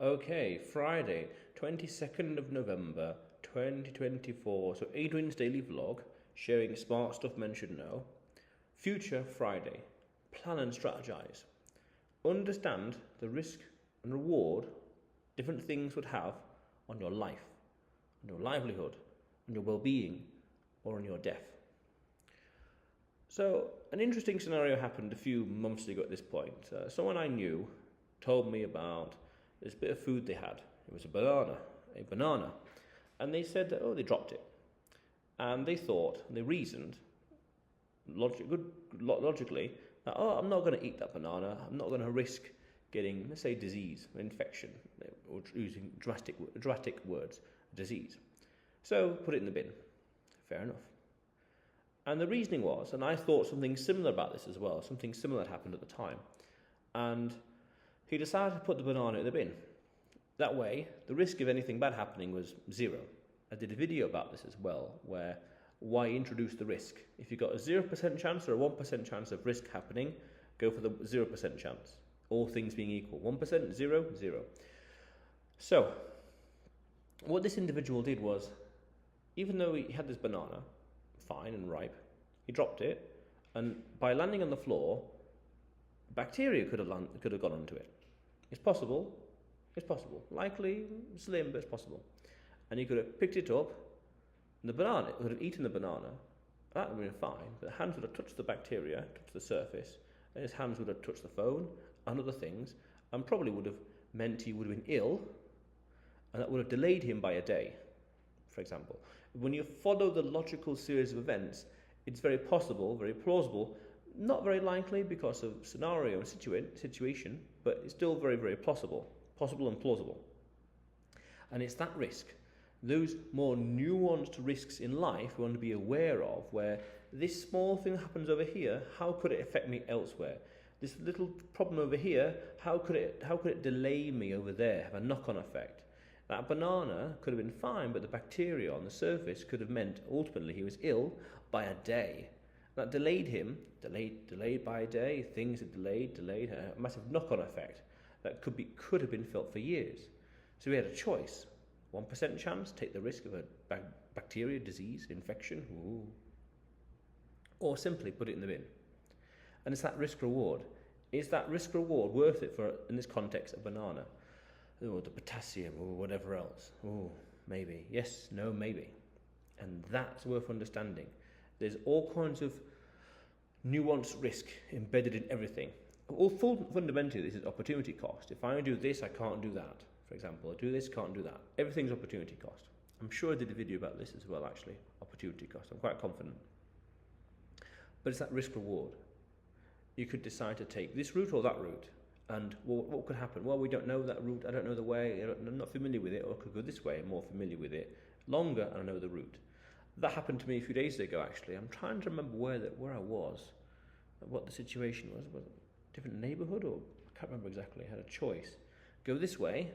Okay, Friday, 22nd of November 2024. So, Adrian's daily vlog sharing smart stuff men should know. Future Friday. Plan and strategize. Understand the risk and reward different things would have on your life, on your livelihood, on your well being, or on your death. So, an interesting scenario happened a few months ago at this point. Someone I knew told me about this bit of food they had. It was a banana. And they said that, they dropped it. And they thought, and they reasoned, logically, that, I'm not going to eat that banana. I'm not going to risk getting, let's say, disease, infection, or using drastic words, disease. So, put it in the bin. Fair enough. And the reasoning was, and I thought something similar about this as well, something similar had happened at the time. And he decided to put the banana in the bin. That way, the risk of anything bad happening was zero. I did a video about this as well, where why introduce the risk? If you've got a 0% chance or a 1% chance of risk happening, go for the 0% chance. All things being equal. 1%, 0, 0. So, what this individual did was, even though he had this banana, fine and ripe, he dropped it, and by landing on the floor, bacteria could have gone onto it. It's possible. Likely slim, but it's possible. And he could have picked it up, and the banana, could have eaten the banana. That would have been fine, but the hands would have touched the bacteria, touched the surface, and his hands would have touched the phone and other things, and probably would have meant he would have been ill, and that would have delayed him by a day, for example. When you follow the logical series of events, it's very possible, very plausible, not very likely because of scenario and situation, but it's still very, very possible and plausible. And it's that risk, those more nuanced risks in life we want to be aware of, where this small thing happens over here, how could it affect me elsewhere? This little problem over here, how could it delay me over there, have a knock-on effect? That banana could have been fine, but the bacteria on the surface could have meant ultimately he was ill by a day. That delayed him, delayed by a day, things had delayed, a massive knock-on effect that could have been felt for years. So we had a choice. 1% chance, take the risk of a bacteria, disease, infection, or simply put it in the bin. And it's that risk-reward. Is that risk-reward worth it for, in this context, a banana? Or the potassium, or whatever else. Maybe. Yes, no, maybe. And that's worth understanding. There's all kinds of nuanced risk embedded in everything. Fundamentally, this is opportunity cost. If I do this, I can't do that. For example, I do this, can't do that. Everything's opportunity cost. I'm sure I did a video about this as well, actually. Opportunity cost. I'm quite confident. But it's that risk-reward. You could decide to take this route or that route. And what could happen? Well, we don't know that route. I don't know the way. I'm not familiar with it. Or I could go this way. I'm more familiar with it. Longer, and I know the route. That happened to me a few days ago, actually. I'm trying to remember where I was, what the situation was. Was it a different neighbourhood, or I can't remember exactly. I had a choice. Go this way.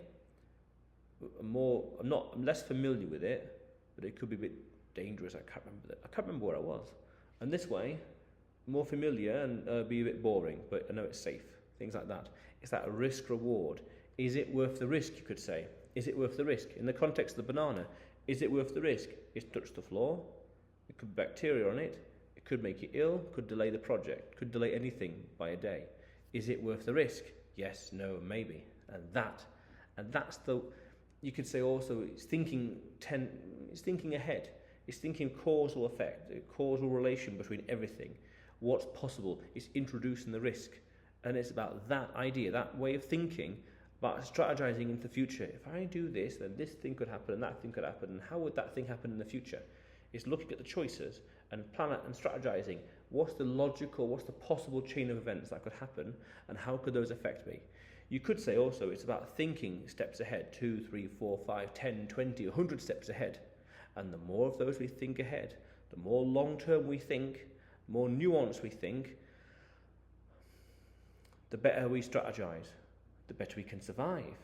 I'm less familiar with it, but it could be a bit dangerous. I can't remember where I was. And this way, more familiar and be a bit boring, but I know it's safe. Things like that. It's that risk-reward. Is it worth the risk, you could say? Is it worth the risk? In the context of the banana, is it worth the risk? It's touched the floor. It could be bacteria on it. It could make you ill. Could delay the project. Could delay anything by a day. Is it worth the risk? Yes, no, maybe. And that's the, you could say also, it's thinking ahead. It's thinking causal effect, a causal relation between everything. What's possible? It's introducing the risk. And it's about that idea, that way of thinking, about strategizing into the future. If I do this, then this thing could happen and that thing could happen. And how would that thing happen in the future? It's looking at the choices and plan it and strategizing. What's the possible chain of events that could happen, and how could those affect me? You could say also it's about thinking steps ahead, 2, 3, 4, 5, 10, 20, 100 steps ahead. And the more of those we think ahead, the more long-term we think, the more nuanced we think, the better we strategize, the better we can survive.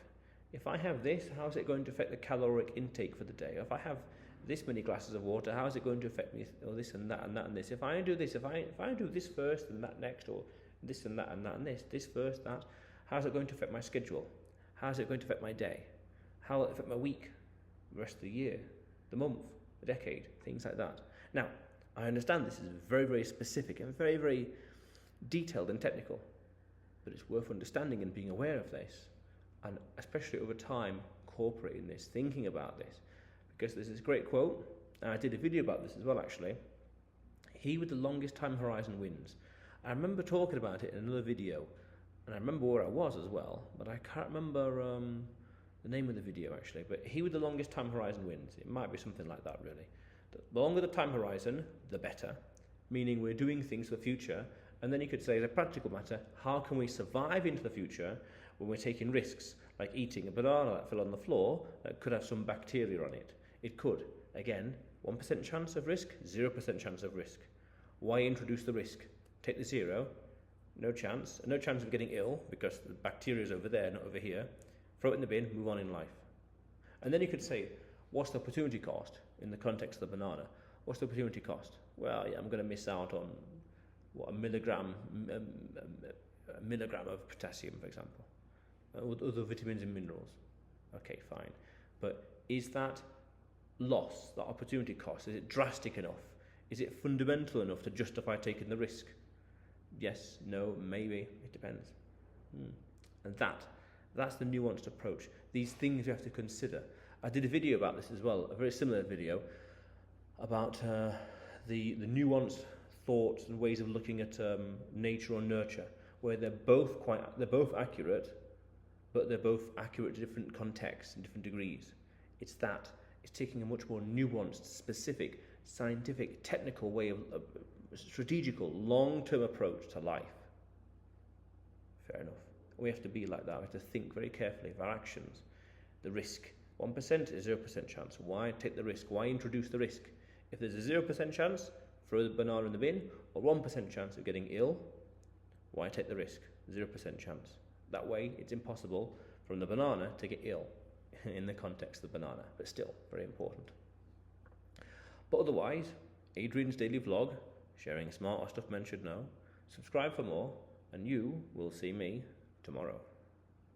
If I have this, how is it going to affect the caloric intake for the day? If I have this many glasses of water, how is it going to affect me? Or this and that and that and this. If I do this, if I do this first and that next, or this and that and that and this first, that, how is it going to affect my schedule? How's it going to affect my day? How will it affect my week, the rest of the year, the month, the decade, things like that. Now, I understand this is very, very specific and very, very detailed and technical, but it's worth understanding and being aware of this, and especially over time, incorporating this, thinking about this, because there's this great quote, and I did a video about this as well actually. He with the longest time horizon wins. I remember talking about it in another video, and I remember where I was as well, but I can't remember the name of the video actually. But he with the longest time horizon wins. It might be something like that really. The longer the time horizon, the better, meaning we're doing things for the future. And then you could say, as a practical matter, how can we survive into the future when we're taking risks, like eating a banana that fell on the floor that could have some bacteria on it? It could. Again, 1% chance of risk, 0% chance of risk. Why introduce the risk? Take the 0, no chance of getting ill because the bacteria is over there, not over here. Throw it in the bin, move on in life. And then you could say, what's the opportunity cost in the context of the banana? What's the opportunity cost? Well, yeah, I'm going to miss out on a milligram of potassium, for example, other vitamins and minerals. Okay, fine. But is that loss, that opportunity cost, is it drastic enough? Is it fundamental enough to justify taking the risk? Yes, no, maybe, it depends. And that's the nuanced approach. These things you have to consider. I did a video about this as well, a very similar video, about the nuanced thoughts and ways of looking at nature or nurture, where they're both accurate, but they're both accurate to different contexts and different degrees. It's taking a much more nuanced, specific, scientific, technical way of strategical, long-term approach to life. Fair enough. We have to be like that. We have to think very carefully of our actions. The risk. 1% is 0% chance. Why take the risk? Why introduce the risk? If there's a 0% chance, throw the banana in the bin, or 1% chance of getting ill, why take the risk? 0% chance. That way, it's impossible from the banana to get ill in the context of the banana, but still, very important. But otherwise, Adrian's daily vlog, sharing smart or stuff men should know. Subscribe for more, and you will see me tomorrow.